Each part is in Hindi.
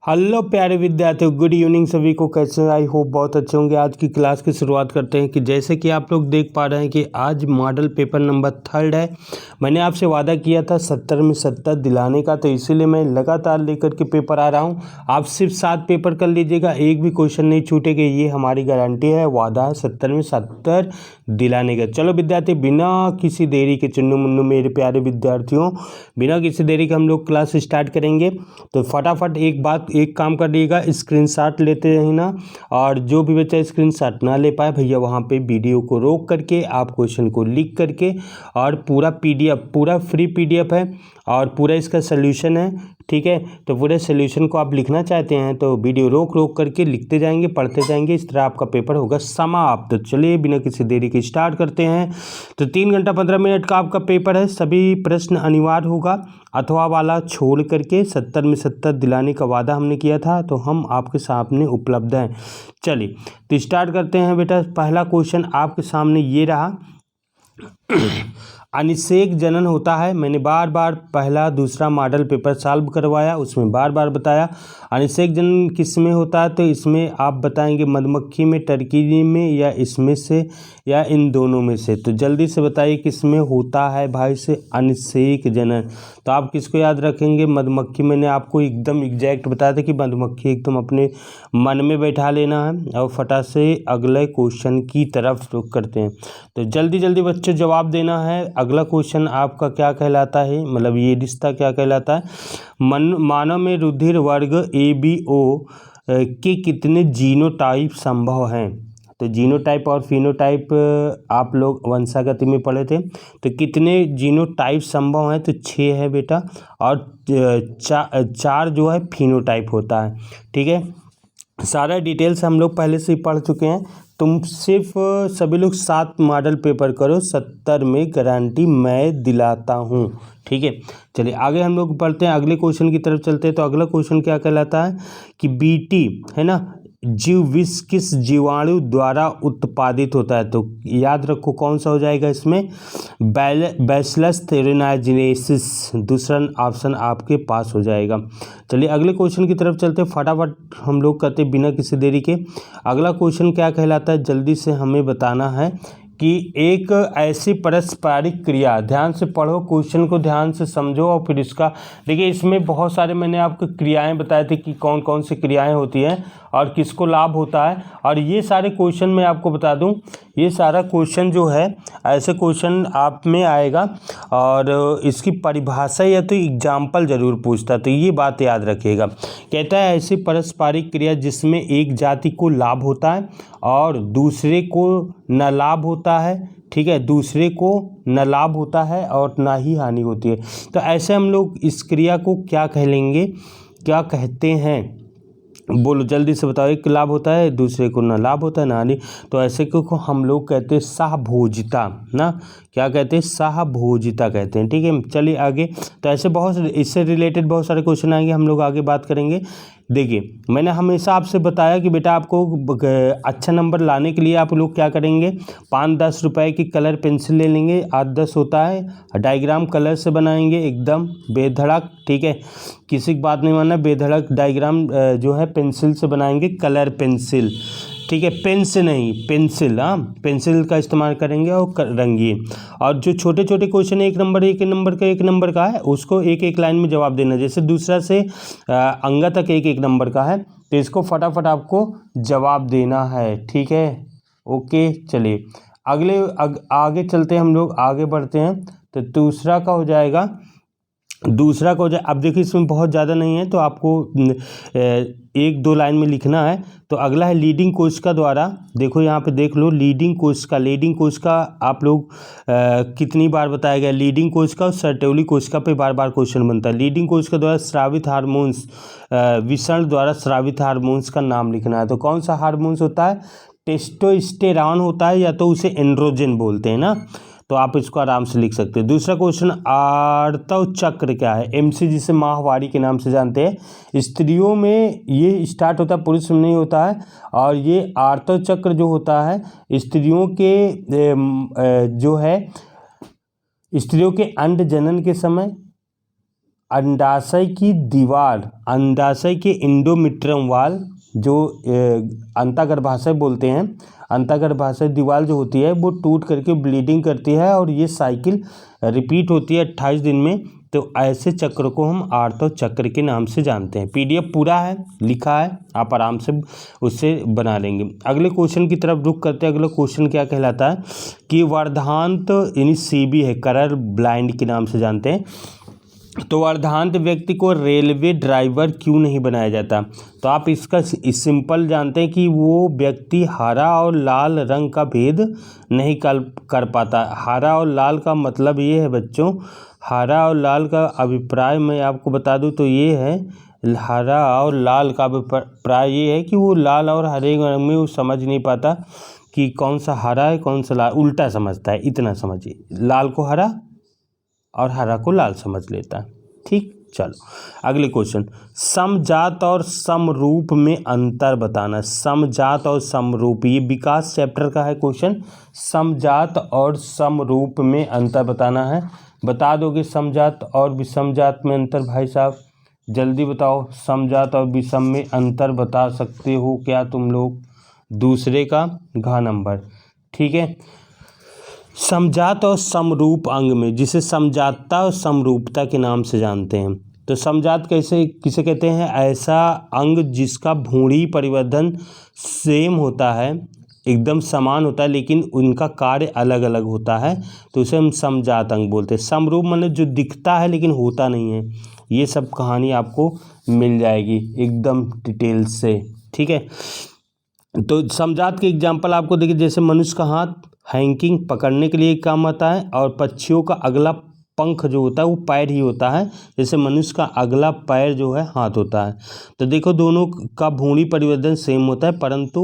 हेलो प्यारे विद्यार्थियों, गुड इवनिंग सभी को। कैसे आई होप बहुत अच्छे होंगे। आज की क्लास की शुरुआत करते हैं कि जैसे कि आप लोग देख पा रहे हैं कि आज मॉडल पेपर नंबर 3 है। मैंने आपसे वादा किया था 70 में 70 दिलाने का, तो इसीलिए मैं लगातार लेकर के पेपर आ रहा हूं। आप सिर्फ 7 पेपर कर लीजिएगा, एक भी क्वेश्चन नहीं छूटेगा, ये हमारी गारंटी है, वादा है 70 में 70 दिलाने का। चलो विद्यार्थी, बिना किसी देरी के चुन्नू मुन्नू मेरे प्यारे विद्यार्थियों, बिना किसी देरी के हम लोग क्लास स्टार्ट करेंगे। तो फटाफट एक काम कर लीजिएगा, स्क्रीनशॉट लेते रहना, और जो भी बच्चा स्क्रीनशॉट ना ले पाए भैया वहाँ पे वीडियो को रोक करके आप क्वेश्चन को लिख करके, और पूरा पीडीएफ, पूरा फ्री पीडीएफ है और पूरा इसका सल्यूशन है, ठीक है। तो पूरे सल्यूशन को आप लिखना चाहते हैं तो वीडियो रोक रोक करके लिखते जाएंगे, पढ़ते जाएंगे, इस तरह आपका पेपर होगा समाप्त। तो चलिए बिना किसी देरी के स्टार्ट करते हैं। तो 3 घंटा 15 मिनट का आपका पेपर है। सभी प्रश्न अनिवार्य होगा, अथवा वाला छोड़ करके 70 में 70 दिलाने का वादा हमने किया था, तो हम आपके सामने उपलब्ध हैं। चलिए तो स्टार्ट करते हैं बेटा। पहला क्वेश्चन आपके सामने ये रहा, अनिषेक जनन होता है। मैंने बार बार पहला दूसरा मॉडल पेपर सॉल्व करवाया, उसमें बार बार बताया अनिषेक जनन किस में होता है। तो इसमें आप बताएंगे मधुमक्खी में, टर्की में, या इसमें से, या इन दोनों में से। तो जल्दी से बताइए किस में होता है भाई से अनिषेक जनन। तो आप किसको याद रखेंगे? मधुमक्खी। मैंने आपको एकदम एग्जैक्ट बताया था कि मधुमक्खी एकदम अपने मन में बैठा लेना है, और फटाक से अगले क्वेश्चन की तरफ रुख करते हैं। तो जल्दी जल्दी बच्चों जवाब देना है। अगला क्वेश्चन आपका क्या कहलाता है, मतलब ये रिश्ता क्या कहलाता है? मानव में रुधिर वर्ग ABO के कितने जीनोटाइप संभव हैं? तो जीनोटाइप और फिनोटाइप आप लोग वंशागति में पढ़े थे। तो कितने जीनोटाइप संभव हैं? तो 6 है बेटा, और 4 जो है फिनोटाइप होता है, ठीक है। सारा डिटेल्स हम लोग पहले से ही पढ़ चुके हैं। तुम सिर्फ सभी लोग 7 मॉडल पेपर करो, 70 में गारंटी मैं दिलाता हूँ, ठीक है। चलिए आगे हम लोग पढ़ते हैं, अगले क्वेश्चन की तरफ चलते हैं। तो अगला क्वेश्चन क्या कहलाता है कि बीटी है ना, जीव विष किस जीवाणु द्वारा उत्पादित होता है? तो याद रखो कौन सा हो जाएगा इसमें, बैसिलस थेरेनाजेनेसिस, दूसरा ऑप्शन आपके पास हो जाएगा। चलिए अगले क्वेश्चन की तरफ चलते हैं, फटाफट हम लोग करते बिना किसी देरी के। अगला क्वेश्चन क्या कहलाता है, जल्दी से हमें बताना है कि एक ऐसी पारस्परिक क्रिया, ध्यान से पढ़ो क्वेश्चन को, ध्यान से समझो, और फिर इसका देखिए, इसमें बहुत सारे मैंने आपको क्रियाएं बताए थे कि कौन कौन सी क्रियाएं होती हैं और किसको लाभ होता है। और ये सारे क्वेश्चन मैं आपको बता दूं, ये सारा क्वेश्चन जो है ऐसे क्वेश्चन आप में आएगा, और इसकी परिभाषा या तो एग्जाम्पल जरूर पूछता, तो ये बात याद रखिएगा। कहता है ऐसी पारस्परिक क्रिया जिसमें एक जाति को लाभ होता है और दूसरे को न लाभ होता है, ठीक है, दूसरे को न लाभ होता है और ना ही हानि होती है। तो ऐसे हम लोग इस क्रिया को क्या कहलेंगे, क्या कहते हैं? बोलो जल्दी से बताओ। एक लाभ होता है, दूसरे को न लाभ होता है, ना हानि। तो ऐसे को हम लोग कहते हैं सहभोजिता ना, क्या कहते हैं? सहभोजिता कहते हैं, ठीक है। चलिए आगे। तो ऐसे बहुत, इससे रिलेटेड बहुत सारे क्वेश्चन आएंगे, हम लोग आगे बात करेंगे। देखिए मैंने हमेशा आपसे बताया कि बेटा आपको अच्छा नंबर लाने के लिए आप लोग क्या करेंगे, 5-10 रुपए की कलर पेंसिल ले लेंगे, 8-10 होता है, डायग्राम कलर से बनाएंगे एकदम बेधड़क, ठीक है। किसी की बात नहीं मानना, बेधड़क डायग्राम जो है पेंसिल से बनाएंगे, कलर पेंसिल, ठीक है, पेन से नहीं, पेंसिल, हाँ पेंसिल का इस्तेमाल करेंगे और रंगिए। और जो छोटे छोटे क्वेश्चन एक नंबर का है, उसको एक एक लाइन में जवाब देना, जैसे दूसरा से अंगा तक एक एक नंबर का है, तो इसको फटाफट आपको जवाब देना है, ठीक है। ओके चलिए आगे चलते हैं, हम लोग आगे बढ़ते हैं। तो दूसरा का हो जाएगा, अब देखिए इसमें बहुत ज़्यादा नहीं है, तो आपको 1-2 लाइन में लिखना है। तो अगला है लीडिंग कोशिका द्वारा, देखो यहाँ पे देख लो, लीडिंग कोशिका आप लोग कितनी बार बताया गया, लीडिंग कोशिका और सर्टोली कोशिका पे बार बार क्वेश्चन बनता है। लीडिंग कोशिका द्वारा स्रावित हार्मोन्स, विषण द्वारा स्रावित हार्मोन्स का नाम लिखना है। तो कौन सा हार्मोन्स होता है? टेस्टोस्टेरॉन होता है, या तो उसे एंड्रोजन बोलते हैं ना, तो आप इसको आराम से लिख सकते हैं। दूसरा क्वेश्चन, आर्तव चक्र क्या है? MC जिसे माहवारी के नाम से जानते हैं, स्त्रियों में ये स्टार्ट होता है, पुरुष में नहीं होता है। और ये आर्तव चक्र जो होता है स्त्रियों के जो है स्त्रियों के अंड जनन के समय अंडाशय की दीवार, अंडाशय के एंडोमेट्रियम वाल जो अंतःगर्भाशय बोलते हैं, अंतःगर्भाशय दीवार जो होती है वो टूट करके ब्लीडिंग करती है और ये साइकिल रिपीट होती है 28 दिन में। तो ऐसे चक्र को हम आर्तव चक्र के नाम से जानते हैं। पीडीएफ पूरा है, लिखा है, आप आराम से उससे बना लेंगे। अगले क्वेश्चन की तरफ रुख करते हैं। अगला क्वेश्चन क्या कहलाता है कि वर्धांत यानी सीबी है, कलर ब्लाइंड के नाम से जानते हैं। तो अर्धांत व्यक्ति को रेलवे ड्राइवर क्यों नहीं बनाया जाता? तो आप इसका सिंपल जानते हैं कि वो व्यक्ति हरा और लाल रंग का भेद नहीं कर पाता। हरा और लाल का मतलब ये है बच्चों, हरा और लाल का अभिप्राय मैं आपको बता दूं तो ये है, हरा और लाल का अभिप्राय ये है कि वो लाल और हरे रंग में वो समझ नहीं पाता कि कौन सा हरा है कौन सा लाल, उल्टा समझता है। इतना समझिए, लाल को हरा और हरा को लाल समझ लेता है। ठीक, चलो अगले क्वेश्चन, समजात और समरूप में अंतर बताना। समजात और समरूप, ये विकास चैप्टर का है क्वेश्चन। समजात और समरूप में अंतर बताना है। बता दोगे समजात और विषमजात में अंतर? भाई साहब जल्दी बताओ, समजात और विषम में अंतर बता सकते हो क्या तुम लोग? दूसरे का घ नंबर, ठीक है। समजात और समरूप अंग में, जिसे समजातता और समरूपता के नाम से जानते हैं। तो समजात किसे कहते हैं? ऐसा अंग जिसका भ्रूणी परिवर्धन सेम होता है, एकदम समान होता है, लेकिन उनका कार्य अलग अलग होता है, तो उसे हम समजात अंग बोलते हैं। समरूप मतलब जो दिखता है लेकिन होता नहीं है। ये सब कहानी आपको मिल जाएगी एकदम डिटेल से, ठीक है। तो समजात के एग्जाम्पल आपको देखिए, जैसे मनुष्य का हाथ हैंगिंग पकड़ने के लिए काम आता है, और पक्षियों का अगला पंख जो होता है वो पैर ही होता है, जैसे मनुष्य का अगला पैर जो है हाथ होता है। तो देखो दोनों का भ्रूणी परिवर्तन सेम होता है, परंतु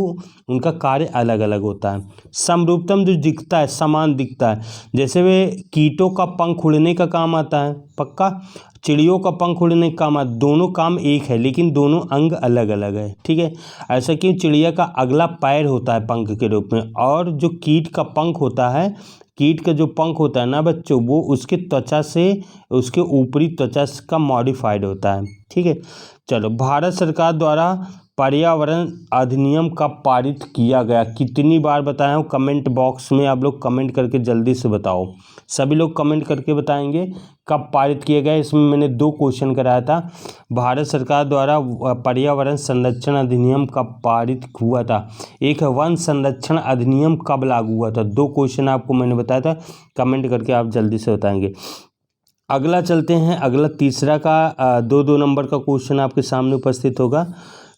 उनका कार्य अलग अलग होता है। समरूपतम जो दिखता है, समान दिखता है, जैसे वे कीटों का पंख उड़ने का काम आता है, पक्का, चिड़ियों का पंख उड़ने का काम आता है। दोनों काम एक है लेकिन दोनों अंग अलग अलग है, ठीक है। ऐसा क्यों? चिड़िया का अगला पैर होता है पंख के रूप में, और जो कीट का पंख होता है, कीट का जो पंख होता है ना बच्चों, वो उसके त्वचा से, उसके ऊपरी त्वचा का मॉडिफाइड होता है, ठीक है। चलो, भारत सरकार द्वारा पर्यावरण अधिनियम कब पारित किया गया? कितनी बार बताया हूँ? कमेंट बॉक्स में आप लोग कमेंट करके जल्दी से बताओ। सभी लोग कमेंट करके बताएंगे कब पारित किया गया। इसमें मैंने 2 क्वेश्चन कराया था। भारत सरकार द्वारा पर्यावरण संरक्षण अधिनियम कब पारित हुआ था? एक है वन संरक्षण अधिनियम कब लागू हुआ था? 2 क्वेश्चन आपको मैंने बताया था, कमेंट करके आप जल्दी से बताएंगे। अगला चलते हैं, अगला तीसरा का 2-2 नंबर का क्वेश्चन आपके सामने उपस्थित होगा।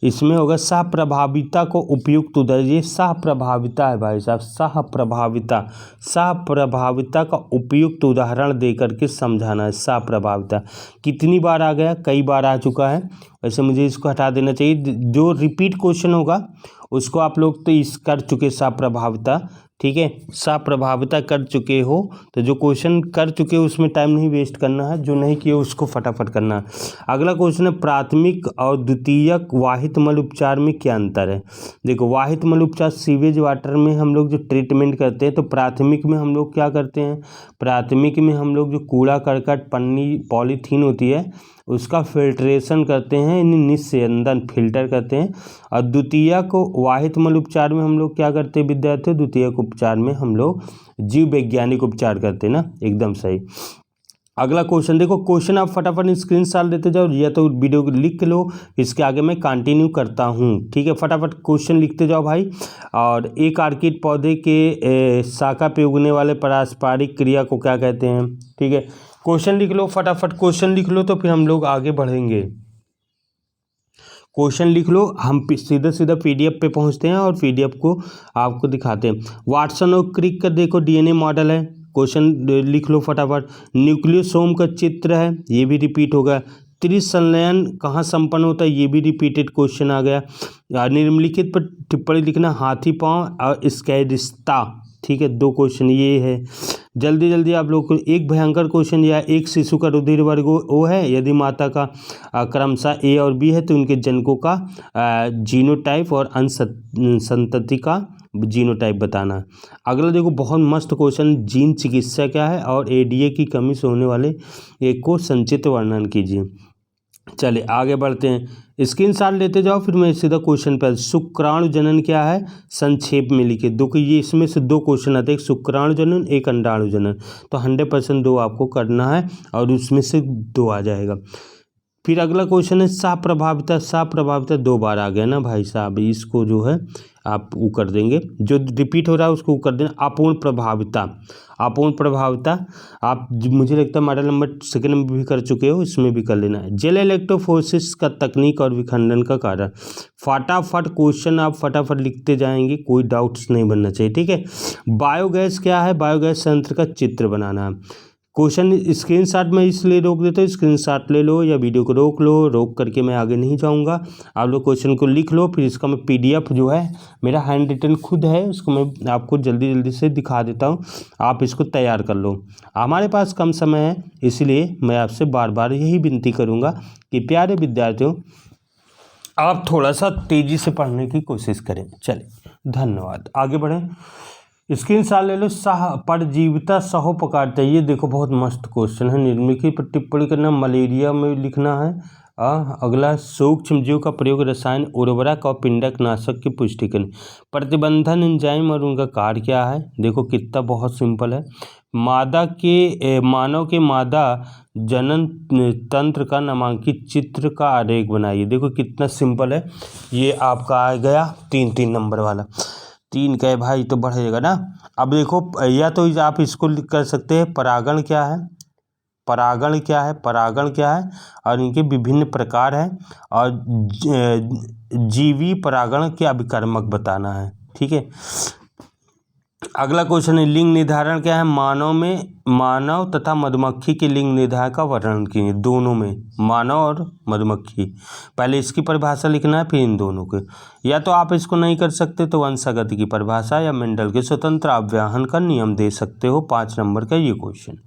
इसमें होगा सहप्रभाविता को उपयुक्त उदाहरण। ये सहप्रभाविता है भाई साहब, सहप्रभाविता, सहप्रभाविता का उपयुक्त उदाहरण दे करके समझाना है। सहप्रभाविता कितनी बार आ गया? कई बार आ चुका है, वैसे मुझे इसको हटा देना चाहिए। जो रिपीट क्वेश्चन होगा उसको आप लोग तो इस कर चुके सहप्रभाविता, ठीक है, सहप्रभाविता कर चुके हो, तो जो क्वेश्चन कर चुके हो उसमें टाइम नहीं वेस्ट करना है, जो नहीं किए उसको फटाफट करना है। अगला क्वेश्चन है, प्राथमिक और द्वितीयक वाहित मल उपचार में क्या अंतर है? देखो, वाहित मल उपचार सीवेज वाटर में हम लोग जो ट्रीटमेंट करते हैं, तो प्राथमिक में हम लोग क्या करते हैं? प्राथमिक में हम लोग जो कूड़ा करकट, पन्नी, पॉलीथीन होती है, उसका फिल्ट्रेशन करते हैं, निस्यंदन फिल्टर करते हैं। और द्वितीयक वाहित मल उपचार में हम लोग क्या करते हैं विद्यार्थियों? द्वितीयक उपचार में हम लोग जीव वैज्ञानिक उपचार करते हैं ना, एकदम सही। अगला क्वेश्चन देखो, क्वेश्चन आप फटाफट स्क्रीनशॉट लेते जाओ, या तो वीडियो को लिख लो, इसके आगे मैं कंटिन्यू करता हूँ, ठीक है। फटाफट क्वेश्चन लिखते जाओ भाई। और एक आर्किड पौधे के शाखा पे उगने वाले पारस्परिक क्रिया को क्या कहते हैं? ठीक है, क्वेश्चन लिख लो, फटाफट क्वेश्चन लिख लो, तो फिर हम लोग आगे बढ़ेंगे। क्वेश्चन लिख लो, हम सीधा सीधा पीडीएफ पे पहुंचते हैं और पीडीएफ को आपको दिखाते हैं। वाटसन और क्रिक का देखो डीएनए मॉडल है, क्वेश्चन लिख लो फटाफट। न्यूक्लियोसोम का चित्र है, ये भी रिपीट होगा। त्रिसंलयन कहाँ संपन्न होता है? ये भी रिपीटेड क्वेश्चन आ गया। निम्नलिखित पर टिप्पणी लिखना, हाथी पाँव और स्कैरिस्ता, ठीक है, 2 क्वेश्चन ये है। जल्दी जल्दी आप लोग को एक भयंकर क्वेश्चन, या एक शिशु का रुधिर वर्ग ओ है, यदि माता का क्रमशः ए और बी है तो उनके जनकों का जीनोटाइप और अंश संतति का जीनोटाइप बताना है। अगला देखो बहुत मस्त क्वेश्चन, जीन चिकित्सा क्या है और एडीए की कमी से होने वाले एक को संक्षिप्त वर्णन कीजिए। चलिए आगे बढ़ते हैं, स्क्रीनशॉट लेते जाओ फिर मैं सीधा क्वेश्चन पर। शुक्राणु जनन क्या है, संक्षेप में लिखे। दो ये इसमें से दो क्वेश्चन आते हैं, एक शुक्राणु जनन एक अंडाणु जनन, तो 100% दो आपको करना है और उसमें से दो आ जाएगा। फिर अगला क्वेश्चन है साप्रभाविता, साप्रभाविता दो बार आ गया ना भाई साहब, इसको जो है आप वो कर देंगे, जो रिपीट हो रहा है उसको वो कर देना। अपूर्ण प्रभाविता, अपूर्ण प्रभाविता आप मुझे लगता है मॉडल नंबर 2 में भी कर चुके हो, इसमें भी कर लेना है। जेल इलेक्ट्रोफोरेसिस का तकनीक और विखंडन का कारण। फटाफट क्वेश्चन आप फटाफट लिखते जाएंगे, कोई डाउट्स नहीं बनना चाहिए, ठीक है। बायोगैस क्या है, बायोगैस संयंत्र का चित्र बनाना है। क्वेश्चन स्क्रीनशॉट में इसलिए रोक देते हो, स्क्रीनशॉट ले लो या वीडियो को रोक लो, रोक करके मैं आगे नहीं जाऊंगा, आप लोग क्वेश्चन को लिख लो, फिर इसका मैं पीडीएफ जो है मेरा हैंड रिटन खुद है उसको मैं आपको जल्दी जल्दी से दिखा देता हूं, आप इसको तैयार कर लो। हमारे पास कम समय है इसलिए मैं आपसे बार बार यही विनती करूँगा कि प्यारे विद्यार्थियों आप थोड़ा सा तेज़ी से पढ़ने की कोशिश करें। चलिए धन्यवाद, आगे बढ़ें। स्क्रीनशॉट ले लो, सह परजीविता सहोपकारिता, ये देखो बहुत मस्त क्वेश्चन है। निर्मिकी पर टिप्पणी करना, मलेरिया में लिखना है। अगला सूक्ष्म जीव का प्रयोग रसायन उर्वरक और पिंडक नाशक की पुष्टि करनी। प्रतिबंधन एंजाइम और उनका कार्य क्या है, देखो कितना बहुत सिंपल है। मानव के मादा जनन तंत्र का नामांकित चित्र का आरेख बनाइए, देखो कितना सिंपल है। ये आपका आ गया 3 नंबर वाला, 3 कहे भाई तो बढ़ेगा ना। अब देखो या तो आप इसको कर सकते हैं, परागण क्या है, परागण क्या है, परागण क्या है और इनके विभिन्न प्रकार हैं, और जीवी परागण के अभिकर्मक बताना है, ठीक है। अगला क्वेश्चन है लिंग निर्धारण क्या है, मानव तथा मधुमक्खी के लिंग निर्धारण का वर्णन कीजिए, दोनों में मानव और मधुमक्खी। पहले इसकी परिभाषा लिखना है फिर इन दोनों के, या तो आप इसको नहीं कर सकते तो वंशागति की परिभाषा या मेंडल के स्वतंत्र अव्याहन का नियम दे सकते हो। 5 नंबर का ये क्वेश्चन।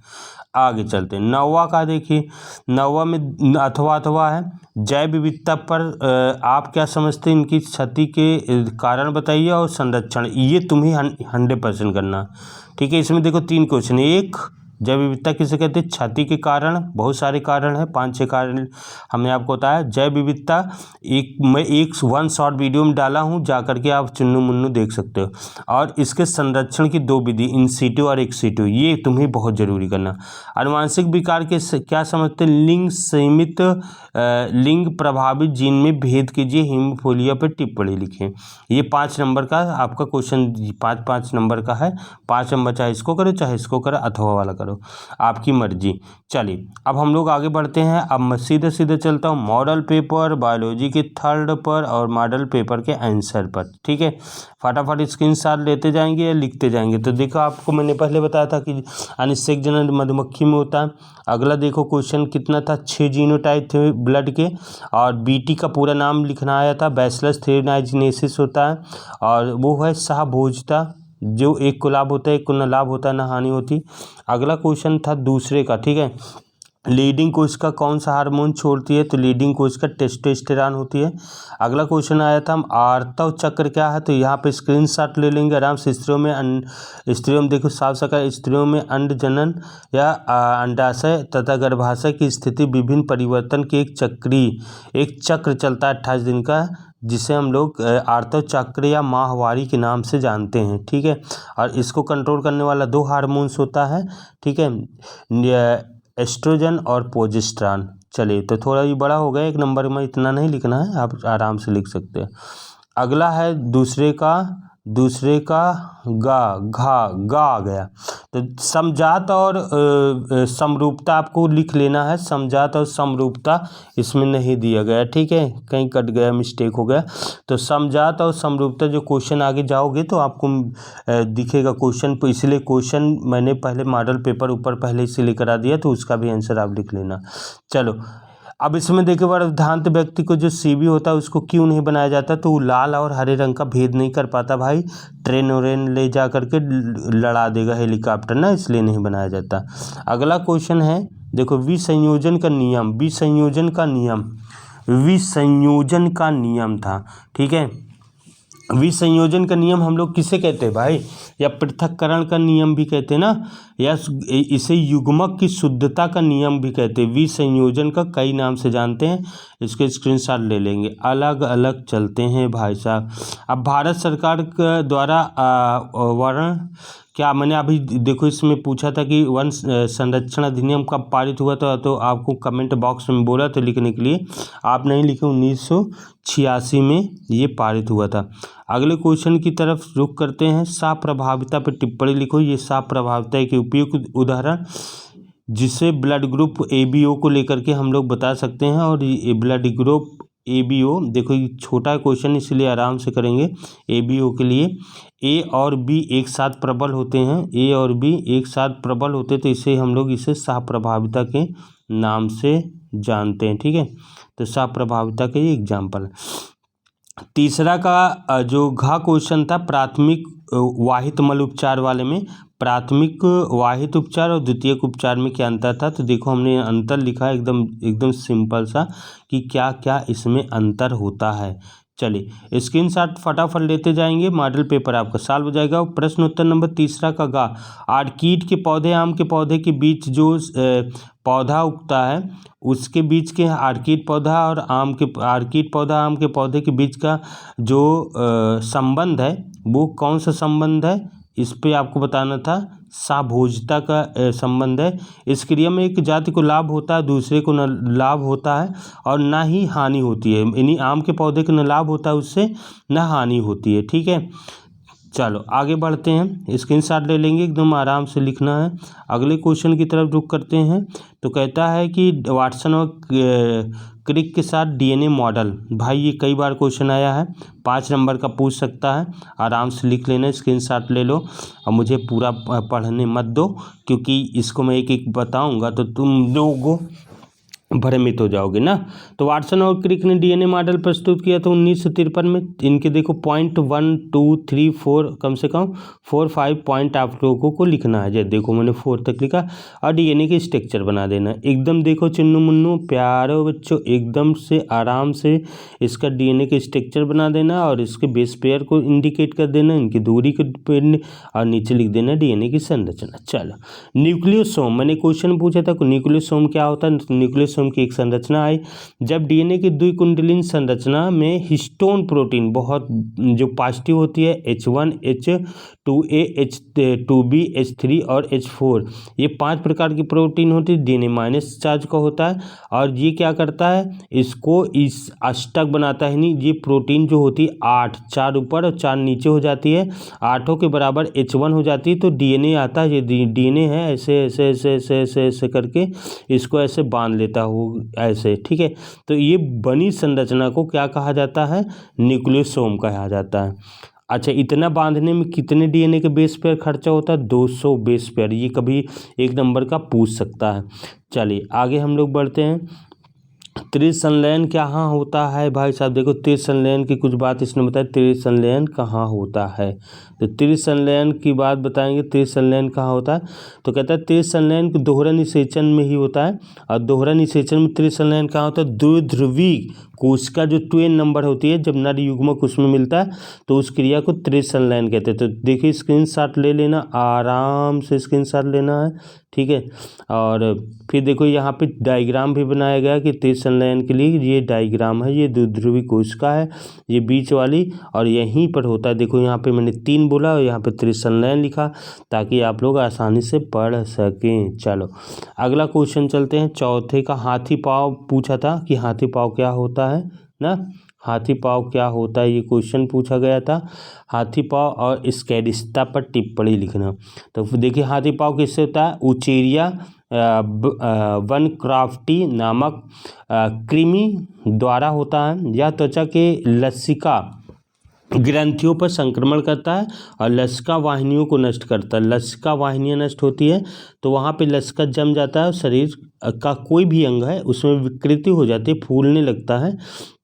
आगे चलते हैं, 9वां का देखिए, 9वां में अथवा है। जैव विविधता पर आप क्या समझते हैं, इनकी क्षति के कारण बताइए और संरक्षण, ये तुम्हें 100% करना, ठीक है। इसमें देखो 3 क्वेश्चन, एक जैव विविधता किसे कहते हैं, क्षति के कारण, बहुत सारे कारण हैं, 5-6 कारण हमने आपको बताया। जैव विविधता मैं एक 1 शॉर्ट वीडियो में डाला हूं, जा करके आप चुन्नू मुन्नू देख सकते हो। और इसके संरक्षण की 2 विधि, इन सीटू और एक्स सीटू, ये तुम्हें बहुत जरूरी करना। आनुवांशिक विकार के क्या समझते हैं, लिंग सीमित लिंग प्रभावित जीन में भेद कीजिए, हीमोफिलिया पर टिप्पणी लिखें। ये 5 नंबर का आपका क्वेश्चन 5 नंबर का है। 5 नंबर चाहे इसको करो चाहे इसको करो, अथवा वाला करो, आपकी मर्जी। चलिए अब हम लोग आगे बढ़ते हैं। अब मैं सीधे सीधे चलता हूँ मॉडल पेपर बायोलॉजी के 3rd पर और मॉडल पेपर के आंसर पर, ठीक है। फटाफट स्क्रीनशॉट लेते जाएंगे या लिखते जाएंगे। तो देखो आपको मैंने पहले बताया था कि अनिषेक जनन मधुमक्खी में होता है। अगला देखो क्वेश्चन कितना था, 6 जीनोटाइप थे ब्लड के, और बीटी का पूरा नाम लिखना आया था, बैसिलस थ्रेनाइजिनेसिस होता है, और वो है सहभोजता, जो एक को लाभ होता है एक को न लाभ होता है न हानि होती। अगला क्वेश्चन था दूसरे का, ठीक है। लीडिंग कोशिका कौन सा हार्मोन छोड़ती है, तो लीडिंग कोशिका टेस्टोस्टेरोन होती है। अगला क्वेश्चन आया था आर्तव चक्र क्या है, तो यहाँ पे स्क्रीनशॉट ले लेंगे आराम से। स्त्रियों में देखो साफ सका, स्त्रियों में अंड जनन या अंडाशय तथा गर्भाशय की स्थिति विभिन्न परिवर्तन के एक चक्र चलता है 28 दिन का, जिसे हम लोग आर्तव चक्र या माहवारी के नाम से जानते हैं, ठीक है। और इसको कंट्रोल करने वाला 2 हार्मोन्स होता है, ठीक है, एस्ट्रोजन और प्रोजेस्टेरॉन। चलिए तो थोड़ा ये बड़ा हो गया, 1 नंबर में इतना नहीं लिखना है, आप आराम से लिख सकते हैं। अगला है दूसरे का गा आ गया, तो समजात और समरूपता आपको लिख लेना है। समजात और समरूपता इसमें नहीं दिया गया, ठीक है, कहीं कट गया, मिस्टेक हो गया। तो समजात और समरूपता जो क्वेश्चन आगे जाओगे तो आपको दिखेगा क्वेश्चन, इसलिए क्वेश्चन मैंने पहले मॉडल पेपर ऊपर पहले से लेकर आ दिया, तो उसका भी आंसर आप लिख लेना। चलो अब इसमें देखिए, वर्धांत व्यक्ति को जो सीबी होता है उसको क्यों नहीं बनाया जाता, तो वो लाल और हरे रंग का भेद नहीं कर पाता भाई, ट्रेन वरेन ले जा करके लड़ा देगा हेलीकॉप्टर ना, इसलिए नहीं बनाया जाता। अगला क्वेश्चन है देखो, विसंयोजन का नियम था, ठीक है। विसंयोजन का नियम हम लोग किसे कहते हैं भाई, या पृथक्करण का नियम भी कहते हैं ना, या इसे युग्मक की शुद्धता का नियम भी कहते हैं। विसंयोजन का कई नाम से जानते हैं, इसके स्क्रीनशॉट ले लेंगे। अलग अलग चलते हैं भाई साहब। अब भारत सरकार के द्वारा वर्ण क्या, मैंने अभी देखो इसमें पूछा था कि वन संरक्षण अधिनियम कब पारित हुआ था, तो आपको कमेंट बॉक्स में बोला था लिखने के लिए, आप नहीं लिखे। 1986 में ये पारित हुआ था। अगले क्वेश्चन की तरफ रुख करते हैं। साप प्रभाविता पर टिप्पणी लिखो। ये साप प्रभाविता के उपयुक्त उदाहरण जिसे ब्लड ग्रुप ABO को लेकर के हम लोग बता सकते हैं। और ये ब्लड ग्रुप ABO, देखो ये छोटा क्वेश्चन इसलिए आराम से करेंगे। ABO के लिए A और B एक साथ प्रबल होते हैं, A और B एक साथ प्रबल होते, तो इसे हम लोग इसे साप प्रभाविता के नाम से जानते हैं। ठीक है, तो साप प्रभाविता के ये एग्जाम्पल। तीसरा का जो घा क्वेश्चन था प्राथमिक वाहित मल उपचार वाले में, प्राथमिक वाहित उपचार और द्वितीयक उपचार में क्या अंतर था, तो देखो हमने अंतर लिखा है एकदम सिंपल सा कि क्या क्या इसमें अंतर होता है। चलिए स्क्रीनशॉट फटाफट लेते जाएंगे, मॉडल पेपर आपका सॉल्व हो जाएगा। प्रश्न उत्तर नंबर तीसरा का गा, आर्किड के पौधे आम के पौधे के बीच जो पौधा उगता है उसके बीच के आर्किड पौधा और आर्किड पौधा आम के पौधे के बीच का जो संबंध है वो कौन सा संबंध है, इस पे आपको बताना था। साभोजता का संबंध है। इस क्रिया में एक जाति को लाभ होता है, दूसरे को न लाभ होता है और ना ही हानि होती है। यानी आम के पौधे को न लाभ होता है उससे, न हानि होती है। ठीक है, चलो आगे बढ़ते हैं। स्क्रीनशॉट ले लेंगे, एकदम आराम से लिखना है। अगले क्वेश्चन की तरफ रुख करते हैं। तो कहता है कि वाटसन और क्रिक के साथ DNA मॉडल, भाई ये कई बार क्वेश्चन आया है, 5 नंबर का पूछ सकता है। आराम से लिख लेना, स्क्रीनशॉट ले लो और मुझे पूरा पढ़ने मत दो, क्योंकि इसको मैं एक एक बताऊंगा तो तुम लोगों भ्रमित हो जाओगे ना। तो वाटसन और क्रिक ने DNA मॉडल प्रस्तुत किया था 1953 में। इनके देखो पॉइंट 1 2 3 4 कम से कम 4-5 पॉइंट आप लोगों को लिखना है। जैसे देखो मैंने 4 तक लिखा। और DNA के स्ट्रक्चर बना देना एकदम, देखो चिन्नू मुन्नू प्यारो बच्चों, एकदम से आराम से इसका DNA के स्ट्रक्चर बना देना और इसके बेस पेयर को इंडिकेट कर देना, इनकी दूरी को और नीचे लिख देना DNA की संरचना। चलो न्यूक्लियोसोम, मैंने क्वेश्चन पूछा था न्यूक्लियोसोम क्या होता है। न्यूक्लियोसोम की एक संरचना आई जब DNA की द्विकुंडलीन संरचना में हिस्टोन प्रोटीन बहुत जो पॉजिटिव होती है, H1 H2A H2B H3 और H4, ये 5 प्रकार की प्रोटीन होती है। DNA माइनस चार्ज का होता है और ये क्या करता है, इसको इस अष्टक बनाता है। नहीं, ये प्रोटीन जो होती है 8, 4 ऊपर और 4 नीचे हो जाती है, 8 के बराबर H1 हो जाती है। तो DNA आता है, ये DNA है, ऐसे ऐसे ऐसे ऐसे ऐसे ऐसे करके इसको ऐसे बांध लेता हो ऐसे। ठीक है, तो ये बनी संरचना को क्या कहा जाता है, न्यूक्लियोसोम कहा जाता है। अच्छा, इतना बांधने में कितने DNA के बेस पेयर खर्चा होता है, 200 बेस पेयर। ये कभी 1 नंबर का पूछ सकता है। चलिए आगे हम लोग बढ़ते हैं। त्रिसंलयन कहाँ होता है भाई साहब, देखो त्रिसंलयन की कुछ बात इसने बताया। त्रिसंलयन कहाँ होता है, तो त्रिसंलयन की बात बताएंगे। त्रिसंलयन कहाँ होता है, तो कहता है त्रिसंलयन दोहरा निषेचन में ही होता है। और दोहरा निषेचन में त्रिसंलयन कहाँ होता है, द्विध्रुवी कोशिका जो 2n नंबर होती है, जब नर युग्मक उसमें मिलता है तो उस क्रिया को त्रिसंलयन कहते हैं। तो देखिए स्क्रीनशॉट ले लेना, आराम से स्क्रीनशॉट लेना है। ठीक है, और फिर देखो यहाँ पे डायग्राम भी बनाया गया कि त्रिसंलयन के लिए ये डायग्राम है। ये द्विध्रुवी कोशिका है, ये बीच वाली, और यहीं पर होता है। देखो यहाँ पे मैंने 3 बोला और यहाँ पे त्रिसंलयन लिखा ताकि आप लोग आसानी से पढ़ सकें। चलो अगला क्वेश्चन चलते हैं। चौथे का हाथी पाँव पूछा था कि हाथी पाँव क्या होता है ना, हाथी पाँव क्या होता है, ये क्वेश्चन पूछा गया था। हाथी पाँव और इसके पर टिप्पणी लिखना। तो देखिए हाथी पाँव किससे होता है, उचेरिया वनक्राफ्टी नामक कृमि द्वारा होता है। यह त्वचा के लसिका ग्रंथियों पर संक्रमण करता है और लसिका वाहिनियों को नष्ट करता है। लसिका वाहिनियाँ नष्ट होती है तो वहाँ पे लसिका जम जाता है और शरीर का कोई भी अंग है उसमें विकृति हो जाती है, फूलने लगता है,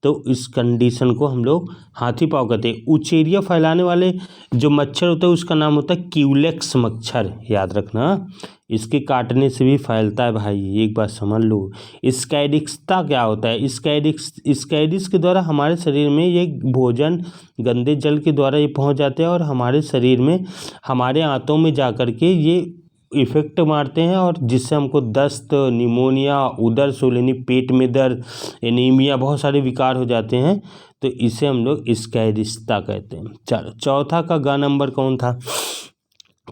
तो इस कंडीशन को हम लोग हाथी पाँव कहते हैं। उचेरिया फैलाने वाले जो मच्छर होता है उसका नाम होता है क्यूलेक्स मच्छर, याद रखना। इसके काटने से भी फैलता है भाई, एक बात समझ लो। स्कैरिक्सता क्या होता है? स्कैरिक्स के द्वारा हमारे शरीर में ये भोजन गंदे जल के द्वारा ये पहुंच जाते हैं और हमारे शरीर में, हमारे आंतों में जा कर के ये इफ़ेक्ट मारते हैं, और जिससे हमको दस्त, निमोनिया, उदर सूलनी, पेट में दर्द, एनीमिया, बहुत सारे विकार हो जाते हैं। तो इसे हम लोग स्कैरिक्सता कहते हैं। चलो, चौथा का ग नंबर कौन था?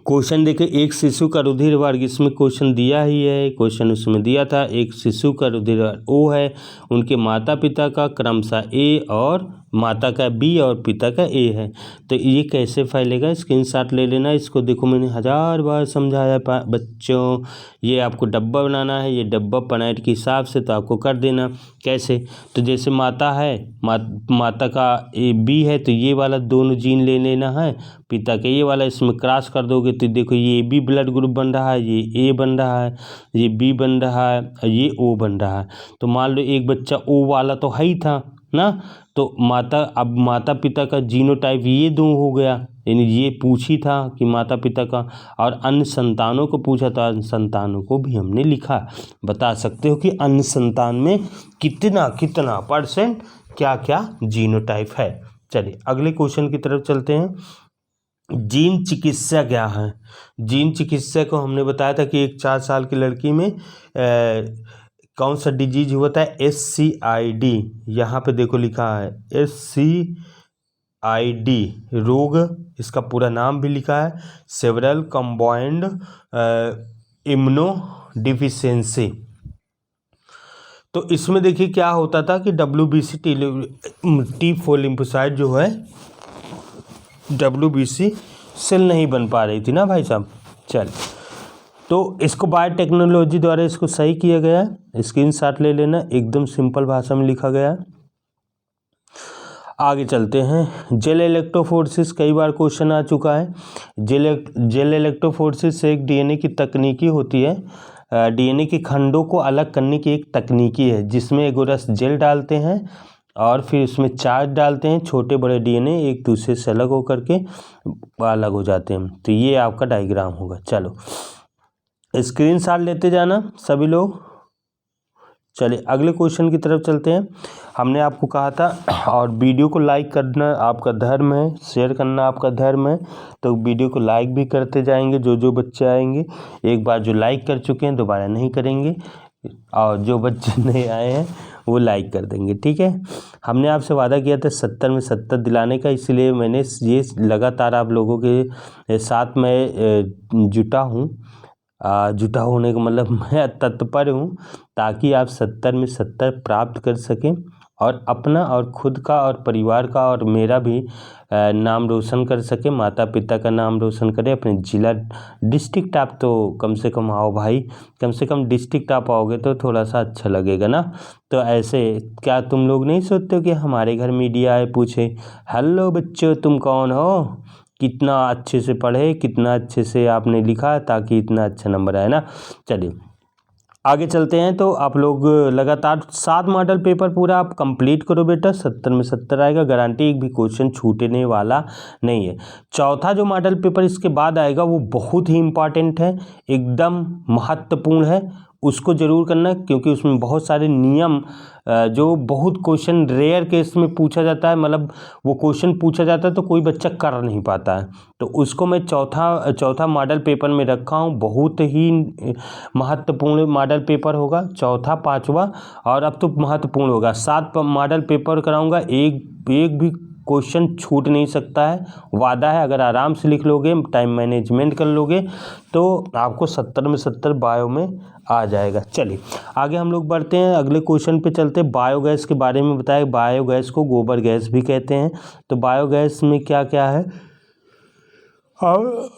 क्वेश्चन देखे, एक शिशु का रुधिर वर्ग, इसमें क्वेश्चन दिया ही है, क्वेश्चन उसमें दिया था। एक शिशु का रुधिर वर्ग ओ है, उनके माता पिता का क्रमशः ए और माता का बी और पिता का ए है। तो ये कैसे फैलेगा? स्क्रीनशॉट ले लेना। इसको देखो, मैंने 1000 बार समझाया बच्चों। ये आपको डब्बा बनाना है, ये डब्बा पॉइंट के हिसाब से तो आपको कर देना। कैसे? तो जैसे माता है, माता का ए बी है, तो ये वाला दोनों जीन ले लेना है, पिता के ये वाला इसमें क्रॉस कर दोगे तो देखो ये बी ब्लड ग्रुप बन रहा है, ये ए बन रहा है, ये बी बन रहा है और ये ओ बन रहा है। तो मान लो एक बच्चा ओ वाला तो है ही था ना, तो अब माता पिता का जीनोटाइप ये दो हो गया, यानी ये पूछी था कि माता पिता का, और अन्य संतानों को पूछा था, अन्य संतानों को भी हमने लिखा। बता सकते हो कि अन्य संतान में कितना कितना % क्या क्या जीनोटाइप है। चलिए अगले क्वेश्चन की तरफ चलते हैं। जीन चिकित्सा क्या है? जीन चिकित्सा को हमने बताया था कि एक 4 साल की लड़की में कौन सा डिजीज हुआ था? SCID। यहाँ पे देखो लिखा है SCID रोग, इसका पूरा नाम भी लिखा है, सेवरल कंबाइंड इम्यूनो डिफिशियंसी। तो इसमें देखिए क्या होता था कि WBC T4 लिम्फोसाइट जो है, WBC सेल नहीं बन पा रही थी ना भाई साहब। चल, तो इसको बायोटेक्नोलॉजी द्वारा इसको सही किया गया है। स्क्रीनशॉट ले लेना, एकदम सिंपल भाषा में लिखा गया है। आगे चलते हैं। जेल इलेक्ट्रोफोरेसिस, कई बार क्वेश्चन आ चुका है। जेल इलेक्ट्रोफोरेसिस एक DNA की तकनीकी होती है, DNA के खंडों को अलग करने की एक तकनीकी है, जिसमें एगोरस जेल डालते हैं और फिर उसमें चार्ज डालते हैं, छोटे बड़े DNA एक दूसरे से अलग होकर के अलग हो जाते हैं। तो ये आपका डायग्राम होगा। चलो स्क्रीनशॉट लेते जाना सभी लोग। चलिए अगले क्वेश्चन की तरफ चलते हैं। हमने आपको कहा था, और वीडियो को लाइक करना आपका धर्म है, शेयर करना आपका धर्म है, तो वीडियो को लाइक भी करते जाएंगे। जो जो बच्चे आएंगे, एक बार जो लाइक कर चुके हैं दोबारा नहीं करेंगे, और जो बच्चे नए आए हैं वो लाइक कर देंगे, ठीक है। हमने आपसे वादा किया था 70 में 70 दिलाने का, इसलिए मैंने ये लगातार आप लोगों के साथ में जुटा होने का मतलब मैं तत्पर हूँ, ताकि आप 70 में 70 प्राप्त कर सकें और अपना और खुद का और परिवार का और मेरा भी नाम रोशन कर सके, माता पिता का नाम रोशन करें, अपने ज़िला डिस्ट्रिक्ट आप तो कम से कम आओ भाई, कम से कम डिस्ट्रिक्ट आप आओगे तो थोड़ा सा अच्छा लगेगा ना। तो ऐसे क्या तुम लोग नहीं सोचते हो कि हमारे घर मीडिया आए पूछे, हेलो बच्चों तुम कौन हो, कितना अच्छे से पढ़े, कितना अच्छे से आपने लिखा, ताकि इतना अच्छा नंबर आए ना। चलिए आगे चलते हैं। तो आप लोग लगातार 7 मॉडल पेपर पूरा आप कंप्लीट करो बेटा, 70 में 70 आएगा, गारंटी एक भी क्वेश्चन छूटने वाला नहीं है। चौथा जो मॉडल पेपर इसके बाद आएगा वो बहुत ही इम्पॉर्टेंट है, एकदम महत्वपूर्ण है, उसको ज़रूर करना, क्योंकि उसमें बहुत सारे नियम जो बहुत क्वेश्चन रेयर केस में पूछा जाता है, मतलब वो क्वेश्चन पूछा जाता है तो कोई बच्चा कर नहीं पाता है, तो उसको मैं चौथा मॉडल पेपर में रखा हूँ। बहुत ही महत्वपूर्ण मॉडल पेपर होगा, चौथा 5वां, और अब तो महत्वपूर्ण होगा। 7 मॉडल पेपर कराऊंगा, एक भी क्वेश्चन छूट नहीं सकता है, वादा है। अगर आराम से लिख लोगे, टाइम मैनेजमेंट कर लोगे, तो आपको 70 में 70 बायो में आ जाएगा। चलिए आगे हम लोग बढ़ते हैं, अगले क्वेश्चन पे चलते हैं। बायोगैस के बारे में बताया, बायोगैस को गोबर गैस भी कहते हैं। तो बायोगैस में क्या क्या है, और